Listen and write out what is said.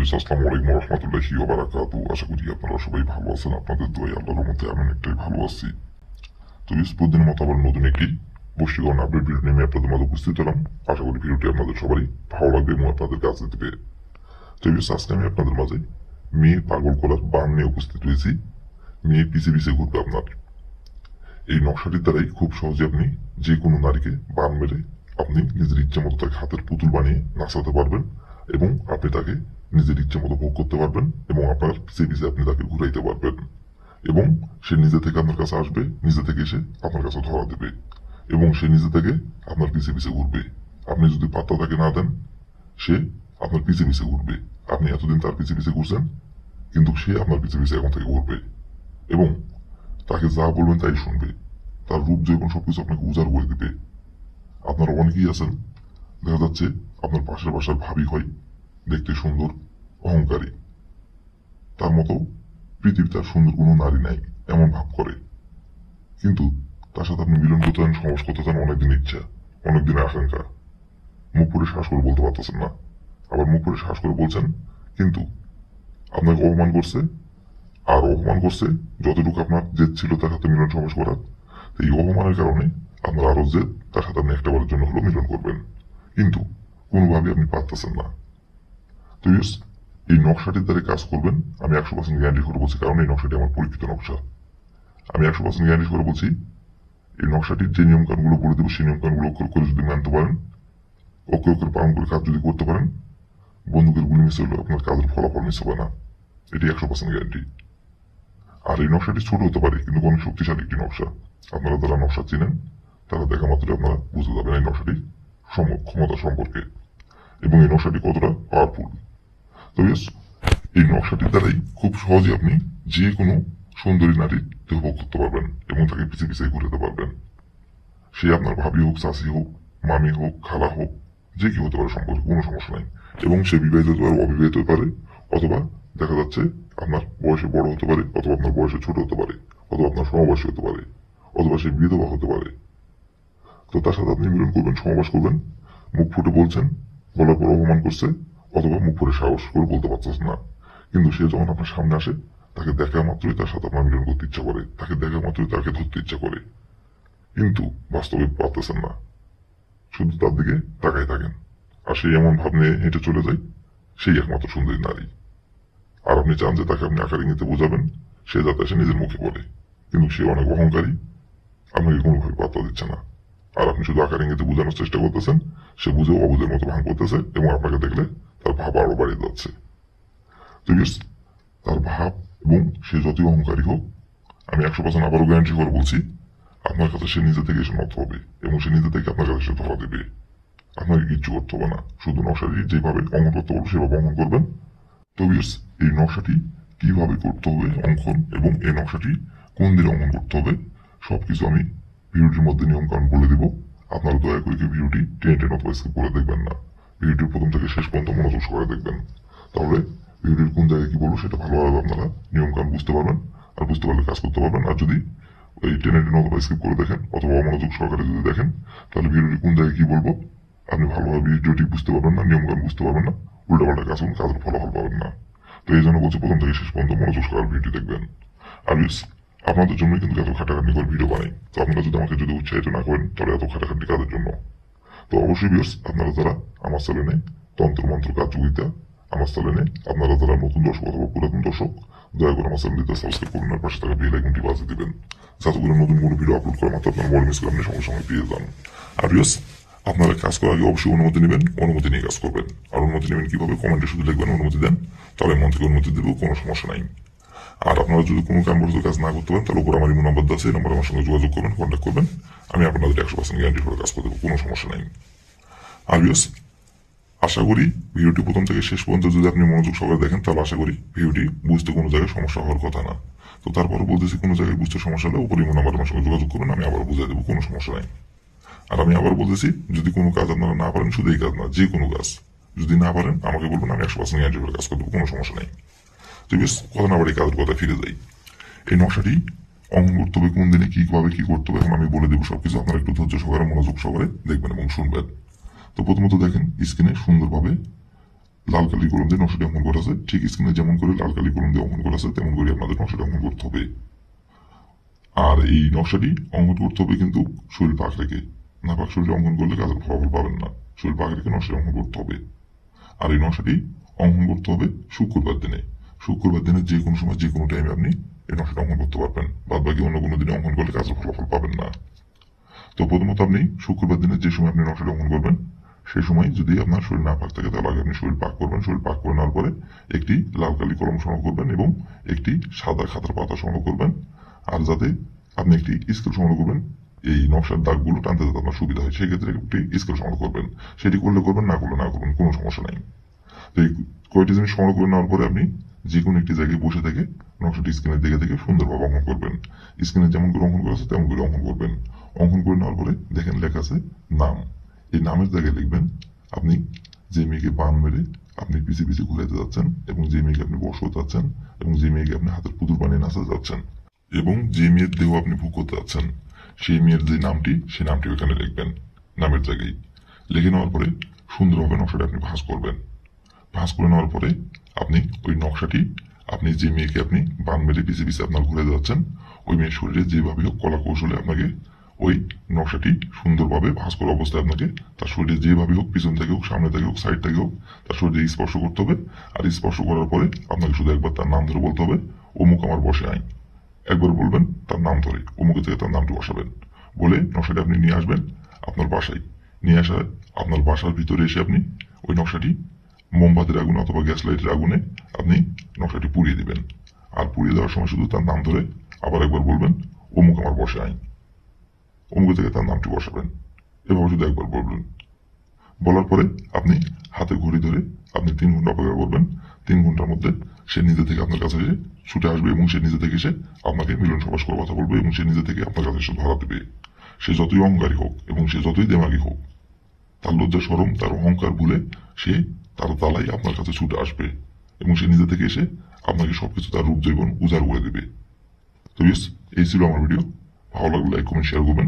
আসসালামু আলাইকুম রহমতুল্লাহি ওয়া বারাকাতুহু। আশা করি আপনারা সবাই ভালো আছেন। আপনাদের দোয়ায় আল্লাহর রহমতে আমি অনেকটাই ভালো আছি। তো প্রতিদিনের মতো আবার নতুন একটি বশীকরণ আপডেট ভিডিও নিয়ে আপনাদের মাঝে উপস্থিত হলাম। আশা করি ভিডিওটি আপনাদের সবারই ভালো লাগবে এবং আপনাদের কাছে দেবে। তো আজকে আমি আপনাদের মাঝে মেয়ে পাগল করার বান নিয়ে উপস্থিত হয়েছি। মেয়ে পিছে পিছে ঘুরবে আপনার। এই নকশাটির দ্বারাই খুব সহজে আপনি যে কোনো নারীকে বান মেরে আপনি নিজের ইচ্ছে মতো তাকে হাতের পুতুল বানিয়ে নাচাতে পারবেন এবং আপনি তাকে নিজের ইচ্ছে মতো ভোগ করতে পারবেন এবং আপনার পিছিয়ে পিছিয়ে আপনি তাকে ঘুরাইতে পারবেন এবং সে নিজে থেকে আপনার কাছে আসবে, নিজে থেকে এসে আপনার কাছে ধরা দেবে এবং সে নিজে থেকে আপনার পিছিয়ে পিছিয়ে ঘুরবে। আপনি যদি পাত্তা তাকে না দেন, সে আপনার পিছিয়ে পিছিয়ে ঘুরবে। আপনি এতদিন তার পিছিয়ে পিছিয়ে ঘুরছেন, কিন্তু সে আপনার পিছিয়ে পিছিয়ে এখন থেকে ঘুরবে এবং তাকে যা বলবেন তাই শুনবে। তার রূপ যখন সবকিছু আপনাকে উজাড় করে দিবে। আপনারা অনেকেই আছেন, দেখা যাচ্ছে আপনার পাশের বাসার ভাবি হয়, দেখতে সুন্দর, অহংকারী, তার মতো পৃথিবীতে আর সুন্দর কোনো নারী নাই এমন ভাব করে, কিন্তু তার সাথে আপনি মিলন করতে চান, সমাজ করতে চান, অনেকদিন ইচ্ছা, অনেকদিনের আকাঙ্ক্ষা, মুখ ফুটে শ্বাস করে বলতে পারতেছেন না। আবার মুখ ফুটে শ্বাস করে বলছেন, কিন্তু আপনাকে অপমান করছে, আর অপমান করছে যতটুকু আপনার জেদ ছিল তার সাথে মিলন সমাজ করার। এই অপমানের কারণে আপনার আরো জেদ, তার সাথে আপনি একটাবারের জন্য হলো মিলন করবেন, কিন্তু কোনোভাবে আপনি পারতেছেন না। তো এই নকশাটির দ্বারা কাজ করবেন আমি 100% গ্যারান্টি করে বলছি, কারণ এই নকশাটি আমার পরীক্ষিত নকশা। আমি 100% গ্যারান্টি করে বলছি, এই নকশাটির যে নিয়ম কানুনগুলো বলে দেবো সেই নিয়ম কানুনগুলো অক্ষর করে যদি মানতে পারেন, অক্ষর পালন করে কাজ যদি করতে পারেন, বন্দুকের গুলি মিস হলেও আপনার কাজের ফলাফল মিস হবে না। এটি 100% গ্যারান্টি। আর এই নকশাটি ছোট হতে পারে, কিন্তু অনেক শক্তিশালী একটি নকশা। আপনারা যারা নকশা চিনেন তারা দেখা মাত্র আপনারা বুঝতে যাবেন এই নকশাটির ক্ষমতা সম্পর্কে এবং এই নকশাটি কতটা পাওয়ারফুল। তো এই নকশাটির দ্বারাই খুব সহজে আপনি যে কোনো সুন্দরী নারীর দেহ ভোগ করতে পারবেন এবং তাকে পিছিয়ে পিছিয়ে ঘুরাতে পারবেন। সে আপনার ভাবি হোক, চাষি হোক, মামি হোক, খালা হোক, যে কি হতে পারে, সম্পর্কে কোনো সমস্যা নাই। এবং সে বিবাহিত হতে পারে, অবিবাহিত হতে পারে, অথবা দেখা যাচ্ছে আপনার বয়সে বড় হতে পারে, অথবা আপনার বয়সে ছোট হতে পারে, অথবা আপনার সমবয়সী হতে পারে, অথবা সে বিধবা হতে পারে। তো তার সাথে আপনি মিলন করবেন, সমাবাস করবেন, মুখ ফুটে বলছেন, বলার পর অপমান করছে, অথবা মুখ ফুটে সাহস করে বলতে পারতেছে না, কিন্তু সে যখন আপনার সামনে আসে তাকে দেখা মাত্রই তার সাথে আপনার মিলন করতে ইচ্ছা করে, তাকে দেখা মাত্রই তাকে ধরতে ইচ্ছা করে, কিন্তু বাস্তবে পারতেছেন না, শুধু তার দিকে তাকাই থাকেন, আর সেই এমন ভাব নিয়ে হেঁটে চলে যায়, সেই একমাত্র সুন্দরী নারী। আর আপনি চান যে তাকে আপনি আকার ইঙ্গিতে বোঝাবেন, সে যাতে সে নিজের মুখে বলে, কিন্তু সে অনেক অহংকারী, আপনাকে কোনোভাবে পাত্তা দিচ্ছে না। আর আপনি শুধু আকার ইঙ্গিতে বোঝানোর চেষ্টা করতেছেন, সে বুঝেও অবুঝের মতো ভাঙ করতেছে এবং আপনাকে দেখলে তার ভাব আরো বাড়িয়ে যাচ্ছে। তার ভাব এবং সে যতই অহংকারী হোক, আমি 100% আবারও গ্যারান্টি করে বলছি, আপনার কাছে সে নিজে থেকে এসে নত হবে এবং সে নিজে থেকে আপনার কাছে এসে ধরা দেবে। আপনাকে কিচ্ছু করতে হবে না, শুধু নকশাটি যেভাবে অঙ্কন করতে বলবো সেভাবে অঙ্কন করবেন। তো এই নকশাটি কিভাবে করতে হবে অঙ্কন এবং এই নকশাটি কোন দিনে অঙ্কন করতে হবে সবকিছু আমি ভিডিওটির মধ্যে নিয়ম কানুন বলে দিব। আপনারা দয়া করে ভিডিওটি টেনে টেনে অথবা স্কিপ করে দেখবেন না, ভিডিওটির প্রথম থেকে শেষ পর্যন্ত মনোযোগ সহকারে দেখবেন। তাহলে ভিডিওটির কোন জায়গায় কি বলবো সেটা ভালোভাবে আপনারা নিয়ম কানুন বুঝতে পারবেন, আর বুঝতে পারলে কাজ করতে পারবেন। আর যদি এই টেনে টেনে অথবা স্কিপ করে দেখেন অথবা অমনোযোগ সহকারে যদি দেখেন, তাহলে ভিডিওটি কোন জায়গায় কি বলবো আপনি ভালোভাবে ভিডিওটি বুঝতে পারবেন না, নিয়ম কানুন বুঝতে পারবেন না, উল্টাপাল্টা কাজ করুন, কাজের ফলাফল পাবেন না। তো এই জন্য বলছি প্রথম থেকে শেষ পর্যন্ত মনোযোগ সহকারে ভিডিও দেখবেন। আর আপনাদের জন্যই কিন্তু এত খাটাখাটি করে ভিডিও বানাই। তো আপনারা যদি আমাকে যদি উৎসাহিত না করেন তাহলে এত খাটাখাটি কাজের জন্য। তো অবশ্যই আপনারা যারা আমার চ্যানেলে তন্ত্র মন্ত্র কাজ যোগিতা, আমার চ্যানেলে আপনারা যারা নতুন দর্শক অথবা পুরাতন দর্শক, দয়া করে আমার চ্যানেলটিতে সাবস্ক্রাইব করুন আর পাশে থাকা বেল আইকনটি বাজিয়ে দিবেন, যাতে করে নতুন কোনো ভিডিও আপলোড করা মাত্র আপনার বড় মিস করে আপনি সঙ্গে সঙ্গে পেয়ে যান। আর আপনারা কাজ করার আগে অবশ্যই অনুমতি নেবেন, অনুমতি নিয়ে কাজ করবেন। আর অনুমতি নেবেন কিভাবে, কমেন্টে শুধু লিখবেন অনুমতি দেন, তাহলে মন থেকে অনুমতি দেবো, কোনো সমস্যা নাই। আর আপনারা যদি কোনো কারণবশত কাজ না করতে পারেন তাহলে উপর আমার ইমো নাম্বার আছে, এই নাম্বারে আমার সঙ্গে যোগাযোগ করবেন, কন্ট্যাক্ট করবেন, আমি আপনাদের 100% গ্যারান্টি করে কাজ করে দেবো, কোনো সমস্যা নাই। আর আশা করি ভিডিওটি প্রথম থেকে শেষ পর্যন্ত যদি আপনি মনোযোগ সহকারে দেখেন তাহলে আশা করি ভিডিওটি বুঝতে কোনো জায়গায় সমস্যা হওয়ার কথা না। তো তারপরে বলতেছি, কোনো জায়গায় বুঝতে সমস্যা হলে উপর ইমো নাম্বারে আমার সঙ্গে যোগাযোগ করবেন, আমি আবার বুঝিয়ে দেবো, কোনো সমস্যা নাই। আর আমি আবার বলতেছি, যদি কোনো কাজ আপনারা না পারেন, শুধু এই কাজ না, যে কোনো কাজ যদি না পারেন আমাকে বলবেন, আমি 100% গ্যারান্টি করে কাজ করে দেবো, কোনো সমস্যা নাই। তো কথা না বাড়ি কাজের কথা ফিরে যাই। এই নকশাটি অঙ্কন করতে হবে কোন দিনে, কিভাবে কি করতে হবে এখন আমি বলে দেবো সবকিছু, আপনারা একটু ধৈর্য সহকারে মনোযোগ সহকারে দেখবেন এবং শুনবেন। তো প্রথমত দেখেন স্ক্রিনে সুন্দরভাবে লাল কালি কলম দিয়ে নকশাটি অঙ্কন করা আছে, ঠিক স্ক্রিনে যেমন করে লাল কালি কলম দিয়ে অঙ্কন করা আছে তেমন করে আপনাদের নকশাটি অঙ্কন করতে হবে। আর এই নকশাটি অঙ্কন করতে হবে কিন্তু শরীর পাক রেখে, না পাক শরীরে অঙ্কন করলে কাজের ফলাফল পাবেন না। শরীর পাক রেখে নকশাটি অঙ্কন করতে হবে। আর এই নকশাটি অঙ্কন করতে হবে শুক্রবার দিনে। শুক্রবার দিনে যে কোনো সময় যে কোনো টাইমে আপনি এই নকশাটি অঙ্কন করতে পারবেন, বাদ বাকি অন্য কোনো দিনে অঙ্কন করলে কাজের ফলাফল পাবেন না। তো প্রথমত আপনি শুক্রবার দিনে যে সময় আপনি নকশাটি অঙ্কন করবেন সেই সময় যদি আপনার শরীর না পাক থাকে তাহলে আগে আপনি শরীর পাক করবেন। শরীর পাক করে নেওয়ার পরে একটি লাল কালি কলম সংগ্রহ করবেন এবং একটি সাদা খাতার পাতা সংগ্রহ করবেন। আর যাতে আপনি একটি স্কেল সংগ্রহ করবেন এই নকশার দাগগুলো টানতে যাতে আপনার সুবিধা হয়, সেক্ষেত্রে একটি স্কেল সংগ্রহ করবেন। সেটি করলে করবেন, না করলে না করবেন, কোনো সমস্যা নাই। তো এই কয়টি জিনিস সংগ্রহ করে নেওয়ার পরে আপনি যে কোনো একটি জায়গায় বসে থেকে নকশাটি স্ক্রিনের দিকে থেকে সুন্দরভাবে অঙ্কন করবেন। স্ক্রিনে যেমন করে অঙ্কন করা আছে তেমন করে অঙ্কন করবেন। অঙ্কন করে নেওয়ার পরে দেখেন লেখা আছে নাম। এই নামের জায়গায় লিখবেন আপনি যে মেয়েকে বান মেরে আপনি পিছে পিছে ঘুরাইতে যাচ্ছেন, এবং যে মেয়েকে আপনি বসাতে যাচ্ছেন, এবং যে মেয়েকে আপনি হাতের পুতুল বানিয়ে নাচাতে যাচ্ছেন, এবং যে মেয়ের দেহ আপনি ভোগ করতে যাচ্ছেন সেই মেয়ের যে নামটি সেই নামটি ওখানে লিখবেন নামের জায়গায়। লিখে নেওয়ার পরে সুন্দরভাবে নকশাটি আপনি ভাঁজ করবেন। ভাঁজ করে নেওয়ার পরে আপনি ওই নকশাটি আপনি যে মেয়েকে আপনি বান মেরে পিছে পিছে আপনার ঘুরে যাচ্ছেন ওই মেয়ের শরীরে যেভাবে হোক কলা কৌশলে আপনাকে ওই নকশাটি সুন্দরভাবে ভাঁজ করা অবস্থায় আপনাকে তার শরীরে যেভাবে হোক, পিছন থেকে হোক, সামনে থেকে হোক, সাইড থেকে হোক, তার শরীরে স্পর্শ করতে হবে। আর স্পর্শ করার পরে আপনাকে শুধু একবার তার নাম ধরে বলতে হবে অমুক আমার বসে আই। একবার বলবেন তার নাম ধরে, অমুকের থেকে তার নামটি বসাবেন। বলে নকশাটি আপনি নিয়ে আসবেন আপনার বাসায়। নিয়ে আসার আপনার বাসার ভিতরে এসে আপনি ওই নকশাটি মোমবাতির আগুনে অথবা গ্যাস লাইটের আগুনে আপনি নকশাটি পুড়িয়ে দিবেন। আর পুড়িয়ে দেওয়ার সময় শুধু তার নাম ধরে আবার একবার বলবেন অমুক আমার বসে আই। অমুকের থেকে তার নামটি বসাবেন। এভাবে শুধু একবার বলবেন। বলার পরে আপনি হাতে ঘড়ি ধরে আপনি 3 ঘন্টা অপেক্ষা করবেন। 3 ঘন্টার মধ্যে সে নিজে থেকে আপনার কাছে এসে ছুটে আসবে, এবং সে নিজে থেকে এসে আপনাকে মিলন সবাস করে কথা বলবে, এবং সে নিজে থেকে আপনার কাছে এসে ধরা দেবে। সে যতই অহংকারী হোক এবং সে যতই দেমাগী হোক, তার লজ্জা শরম তার অহংকার ভুলে সে তার তালাই আপনার কাছে ছুটে আসবে, এবং সে নিজে থেকে এসে আপনাকে সবকিছু তার রূপ জৈবন উজাড় করে দেবে। তো এই ছিল আমার ভিডিও। ভালো লাগলে লাইক কমেন্ট শেয়ার করবেন।